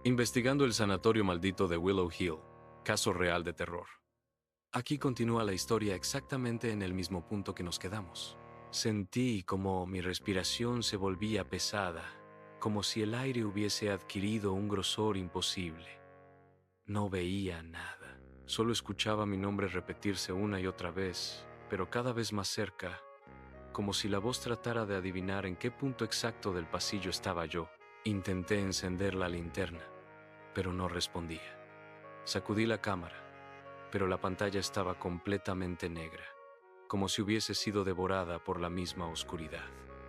Investigando el sanatorio maldito de Willow Hill, caso real de terror. Aquí continúa la historia exactamente en el mismo punto que nos quedamos. Sentí como mi respiración se volvía pesada, como si el aire hubiese adquirido un grosor imposible. No veía nada, solo escuchaba mi nombre repetirse una y otra vez, pero cada vez más cerca, como si la voz tratara de adivinar en qué punto exacto del pasillo estaba yo. Intenté encender la linterna, pero no respondía. Sacudí la cámara, pero la pantalla estaba completamente negra, como si hubiese sido devorada por la misma oscuridad.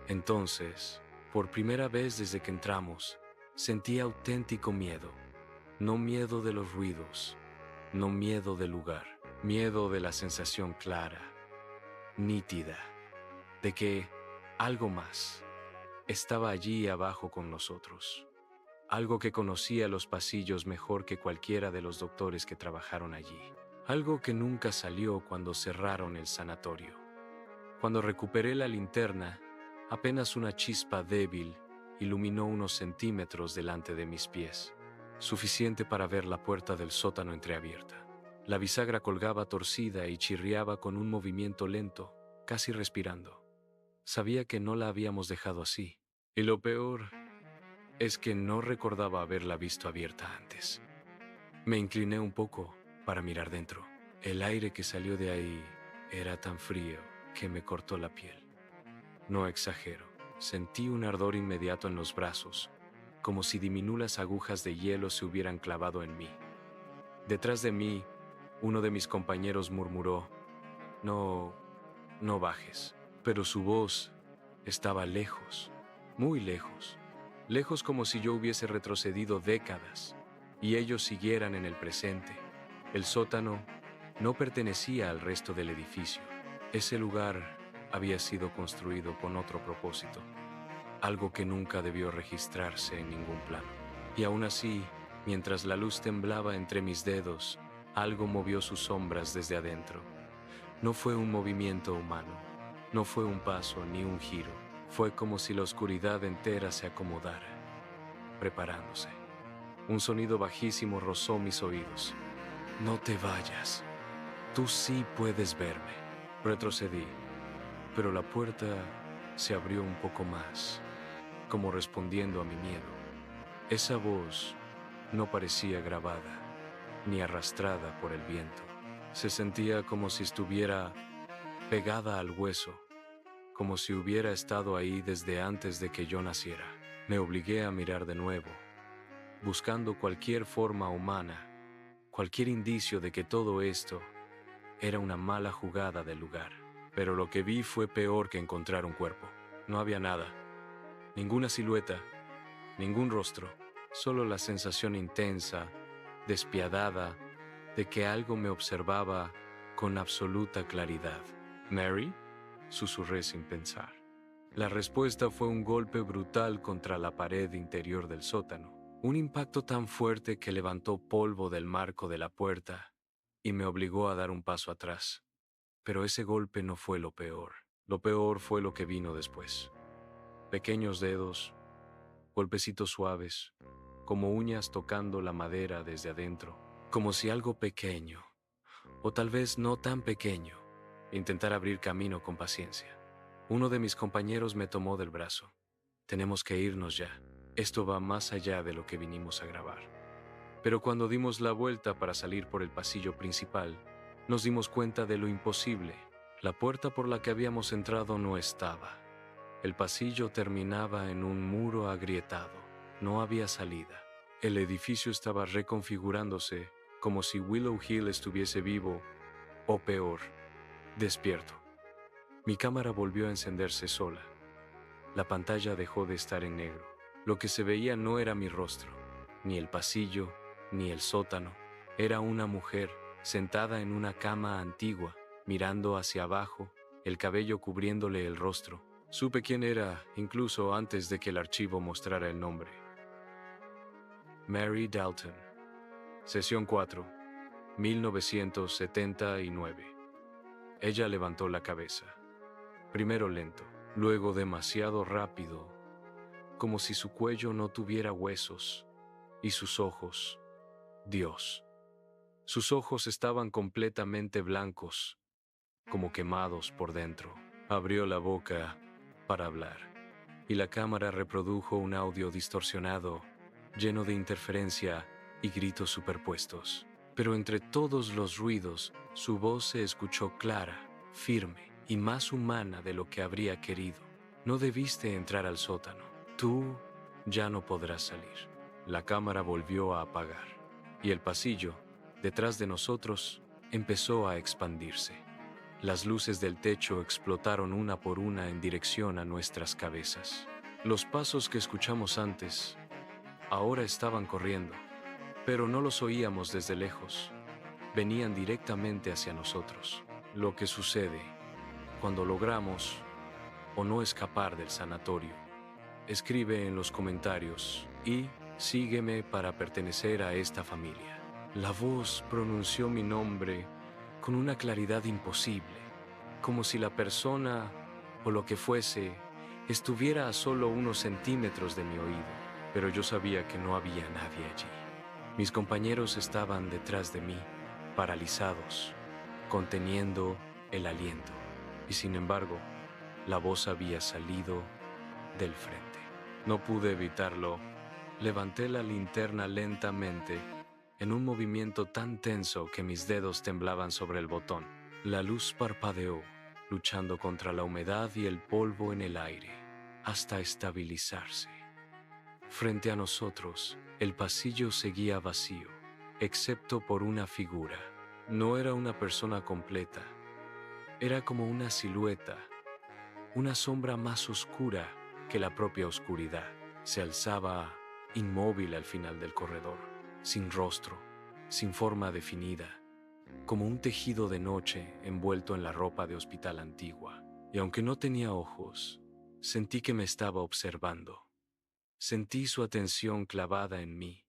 Entonces, por primera vez desde que entramos, sentí auténtico miedo. No miedo de los ruidos, no miedo del lugar, miedo de la sensación clara, nítida, de que algo más estaba allí abajo con nosotros. Algo que conocía los pasillos mejor que cualquiera de los doctores que trabajaron allí. Algo que nunca salió cuando cerraron el sanatorio. Cuando recuperé la linterna, apenas una chispa débil iluminó unos centímetros delante de mis pies, suficiente para ver la puerta del sótano entreabierta. La bisagra colgaba torcida y chirriaba con un movimiento lento, casi respirando. Sabía que no la habíamos dejado así. Y lo peor es que no recordaba haberla visto abierta antes. Me incliné un poco para mirar dentro. El aire que salió de ahí era tan frío que me cortó la piel. No exagero, sentí un ardor inmediato en los brazos, como si diminutas agujas de hielo se hubieran clavado en mí. Detrás de mí, uno de mis compañeros murmuró, no bajes. Pero su voz estaba lejos, muy lejos. Lejos como si yo hubiese retrocedido décadas y ellos siguieran en el presente. El sótano no pertenecía al resto del edificio. Ese lugar había sido construido con otro propósito, algo que nunca debió registrarse en ningún plano. Y aún así, mientras la luz temblaba entre mis dedos, algo movió sus sombras desde adentro. No fue un movimiento humano, no fue un paso ni un giro. Fue como si la oscuridad entera se acomodara, preparándose. Un sonido bajísimo rozó mis oídos. No te vayas. Tú sí puedes verme. Retrocedí, pero la puerta se abrió un poco más, como respondiendo a mi miedo. Esa voz no parecía grabada, ni arrastrada por el viento. Se sentía como si estuviera pegada al hueso, como si hubiera estado ahí desde antes de que yo naciera. Me obligué a mirar de nuevo, buscando cualquier forma humana, cualquier indicio de que todo esto era una mala jugada del lugar. Pero lo que vi fue peor que encontrar un cuerpo. No había nada, ninguna silueta, ningún rostro, solo la sensación intensa, despiadada, de que algo me observaba con absoluta claridad. ¿Mary?, susurré sin pensar. La respuesta fue un golpe brutal contra la pared interior del sótano, un impacto tan fuerte que levantó polvo del marco de la puerta y me obligó a dar un paso atrás. Pero ese golpe no fue lo peor. Lo peor fue lo que vino después. Pequeños dedos, golpecitos suaves, como uñas tocando la madera desde adentro, como si algo pequeño, o tal vez no tan pequeño, intentara abrir camino con paciencia. Uno de mis compañeros me tomó del brazo. Tenemos que irnos ya. Esto va más allá de lo que vinimos a grabar. Pero cuando dimos la vuelta para salir por el pasillo principal, nos dimos cuenta de lo imposible. La puerta por la que habíamos entrado no estaba. El pasillo terminaba en un muro agrietado. No había salida. El edificio estaba reconfigurándose, como si Willow Hill estuviese vivo, o peor, despierto. Mi cámara volvió a encenderse sola. La pantalla dejó de estar en negro. Lo que se veía no era mi rostro, ni el pasillo, ni el sótano. Era una mujer sentada en una cama antigua, mirando hacia abajo, el cabello cubriéndole el rostro. Supe quién era incluso antes de que el archivo mostrara el nombre. Mary Dalton. Sesión 4, 1979. Ella levantó la cabeza. Primero lento, luego demasiado rápido, como si su cuello no tuviera huesos, Y sus ojos, Dios. Sus ojos estaban completamente blancos, como quemados por dentro. Abrió la boca para hablar, y la cámara reprodujo un audio distorsionado, lleno de interferencia y gritos superpuestos. Pero entre todos los ruidos, su voz se escuchó clara, firme y más humana de lo que habría querido. No debiste entrar al sótano. Tú ya no podrás salir. La cámara volvió a apagar, y el pasillo, detrás de nosotros, empezó a expandirse. Las luces del techo explotaron una por una en dirección a nuestras cabezas. Los pasos que escuchamos antes, ahora estaban corriendo, pero no los oíamos desde lejos. Venían directamente hacia nosotros. Lo que sucede cuando logramos o no escapar del sanatorio. Escribe en los comentarios y sígueme para pertenecer a esta familia. La voz pronunció mi nombre con una claridad imposible, como si la persona o lo que fuese estuviera a solo unos centímetros de mi oído, pero yo sabía que no había nadie allí. Mis compañeros estaban detrás de mí, paralizados, conteniendo el aliento, y sin embargo, la voz había salido del frente. No pude evitarlo. Levanté la linterna lentamente, en un movimiento tan tenso que mis dedos temblaban sobre el botón. La luz parpadeó, luchando contra la humedad y el polvo en el aire, hasta estabilizarse. Frente a nosotros, el pasillo seguía vacío, excepto por una figura. No era una persona completa. Era como una silueta, una sombra más oscura que la propia oscuridad. Se alzaba inmóvil al final del corredor, sin rostro, sin forma definida, como un tejido de noche envuelto en la ropa de hospital antigua. Y aunque no tenía ojos, sentí que me estaba observando. Sentí su atención clavada en mí,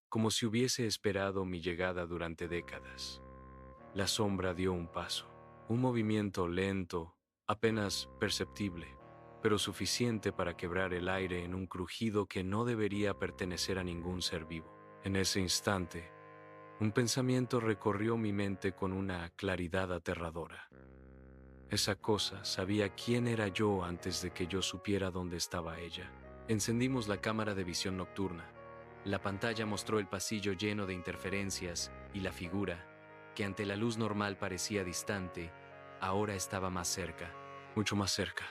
como si hubiese esperado mi llegada durante décadas. La sombra dio un paso, un movimiento lento, apenas perceptible, pero suficiente para quebrar el aire en un crujido que no debería pertenecer a ningún ser vivo. En ese instante, un pensamiento recorrió mi mente con una claridad aterradora. Esa cosa sabía quién era yo antes de que yo supiera dónde estaba ella. Encendimos la cámara de visión nocturna. La pantalla mostró el pasillo lleno de interferencias y la figura, que ante la luz normal parecía distante, ahora estaba más cerca, mucho más cerca,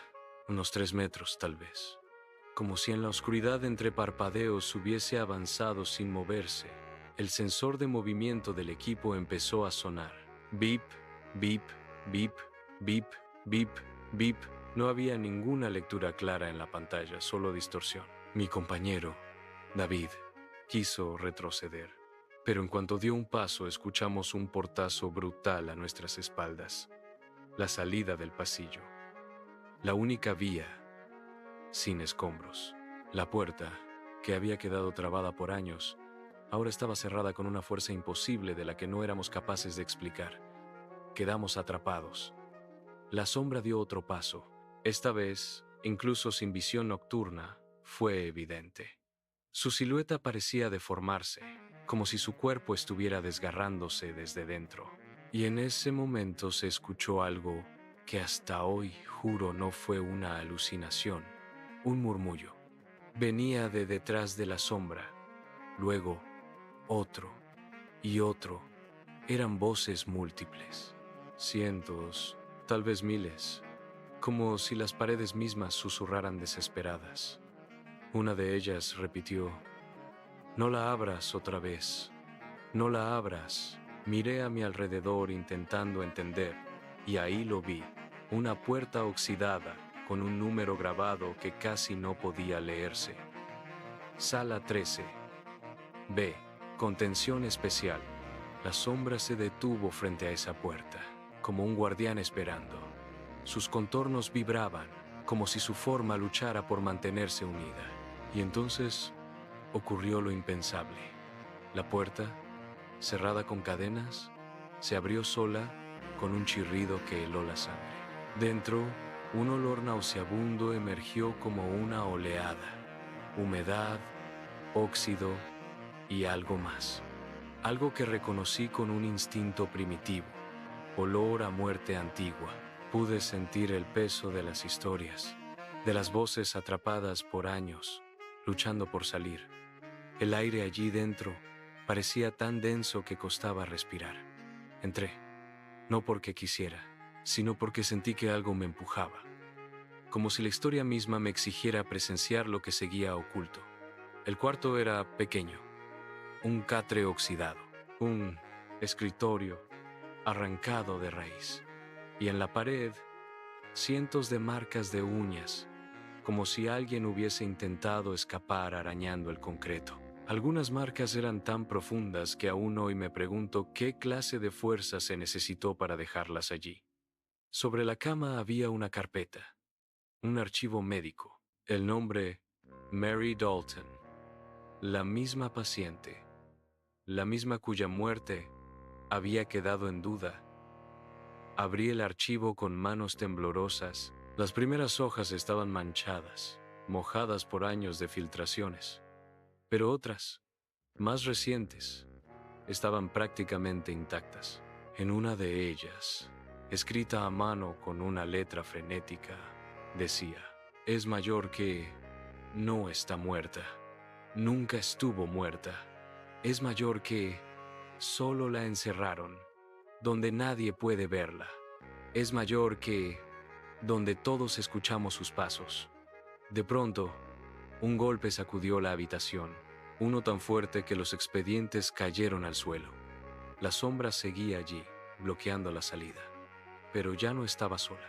unos 3 metros tal vez. Como si en la oscuridad entre parpadeos hubiese avanzado sin moverse. El sensor de movimiento del equipo empezó a sonar. Bip, bip, bip, bip, bip, bip. No había ninguna lectura clara en la pantalla, solo distorsión. Mi compañero, David, quiso retroceder, pero en cuanto dio un paso escuchamos un portazo brutal a nuestras espaldas. La salida del pasillo. La única vía, sin escombros. La puerta, que había quedado trabada por años, ahora estaba cerrada con una fuerza imposible de la que no éramos capaces de explicar. Quedamos atrapados. La sombra dio otro paso. Esta vez, incluso sin visión nocturna, fue evidente. Su silueta parecía deformarse, como si su cuerpo estuviera desgarrándose desde dentro. Y en ese momento se escuchó algo que hasta hoy juro no fue una alucinación, un murmullo. Venía de detrás de la sombra, luego otro y otro. Eran voces múltiples, cientos, tal vez miles, como si las paredes mismas susurraran desesperadas. Una de ellas repitió: «No la abras otra vez, no la abras». Miré a mi alrededor intentando entender, y ahí lo vi, una puerta oxidada con un número grabado que casi no podía leerse. Sala 13. B. Contención especial. La sombra se detuvo frente a esa puerta, como un guardián esperando. Sus contornos vibraban, como si su forma luchara por mantenerse unida. Y entonces ocurrió lo impensable. La puerta, cerrada con cadenas, se abrió sola con un chirrido que heló la sangre. Dentro, un olor nauseabundo emergió como una oleada. Humedad, óxido y algo más. Algo que reconocí con un instinto primitivo. Olor a muerte antigua. Pude sentir el peso de las historias, de las voces atrapadas por años, luchando por salir. El aire allí dentro parecía tan denso que costaba respirar. Entré, no porque quisiera, sino porque sentí que algo me empujaba, como si la historia misma me exigiera presenciar lo que seguía oculto. El cuarto era pequeño, un catre oxidado, un escritorio arrancado de raíz, y en la pared cientos de marcas de uñas, como si alguien hubiese intentado escapar arañando el concreto. Algunas marcas eran tan profundas que aún hoy me pregunto qué clase de fuerza se necesitó para dejarlas allí. Sobre la cama había una carpeta, un archivo médico, el nombre Mary Dalton, la misma paciente, la misma cuya muerte había quedado en duda. Abrí el archivo con manos temblorosas. Las primeras hojas estaban manchadas, mojadas por años de filtraciones, pero otras, más recientes, estaban prácticamente intactas. En una de ellas, escrita a mano con una letra frenética, decía: es mayor que... no está muerta. Nunca estuvo muerta. Es mayor que... solo la encerraron, donde nadie puede verla. Es mayor que... donde todos escuchamos sus pasos. De pronto, un golpe sacudió la habitación, uno tan fuerte que los expedientes cayeron al suelo. La sombra seguía allí, bloqueando la salida, pero ya no estaba sola.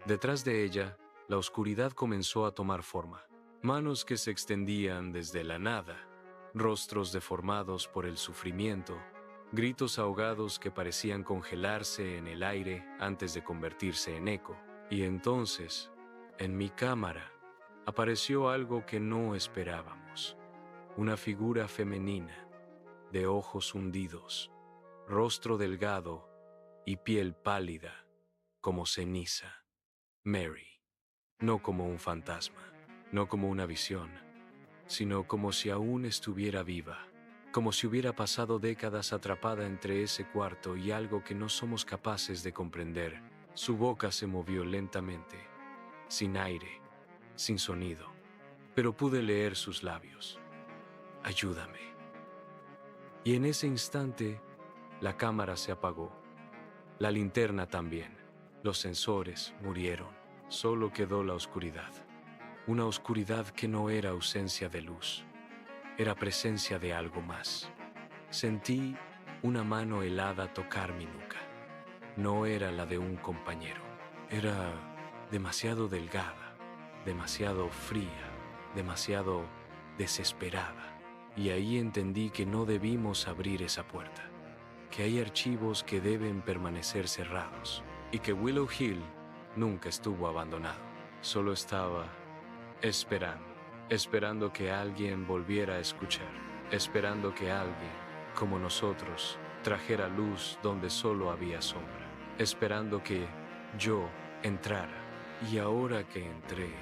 Detrás de ella, la oscuridad comenzó a tomar forma. Manos que se extendían desde la nada, rostros deformados por el sufrimiento, gritos ahogados que parecían congelarse en el aire antes de convertirse en eco. Y entonces, en mi cámara, apareció algo que no esperábamos. Una figura femenina, de ojos hundidos, rostro delgado y piel pálida, como ceniza. Mary, no como un fantasma, no como una visión, sino como si aún estuviera viva, como si hubiera pasado décadas atrapada entre ese cuarto y algo que no somos capaces de comprender. Su boca se movió lentamente, sin aire, sin sonido, pero pude leer sus labios. Ayúdame. Y en ese instante, la cámara se apagó. La linterna también. Los sensores murieron. Solo quedó la oscuridad. Una oscuridad que no era ausencia de luz. Era presencia de algo más. Sentí una mano helada tocar mi nuca. No era la de un compañero. Era demasiado delgada, demasiado fría, demasiado desesperada. Y ahí entendí que no debimos abrir esa puerta, que hay archivos que deben permanecer cerrados y que Willow Hill nunca estuvo abandonado. Solo estaba esperando que alguien volviera a escuchar, esperando que alguien, como nosotros, trajera luz donde solo había sombra, esperando que yo entrara. Y ahora que entré,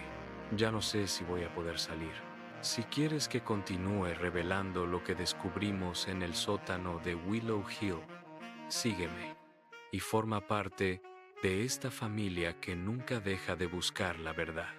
ya no sé si voy a poder salir. Si quieres que continúe revelando lo que descubrimos en el sótano de Willow Hill, sígueme y forma parte de esta familia que nunca deja de buscar la verdad.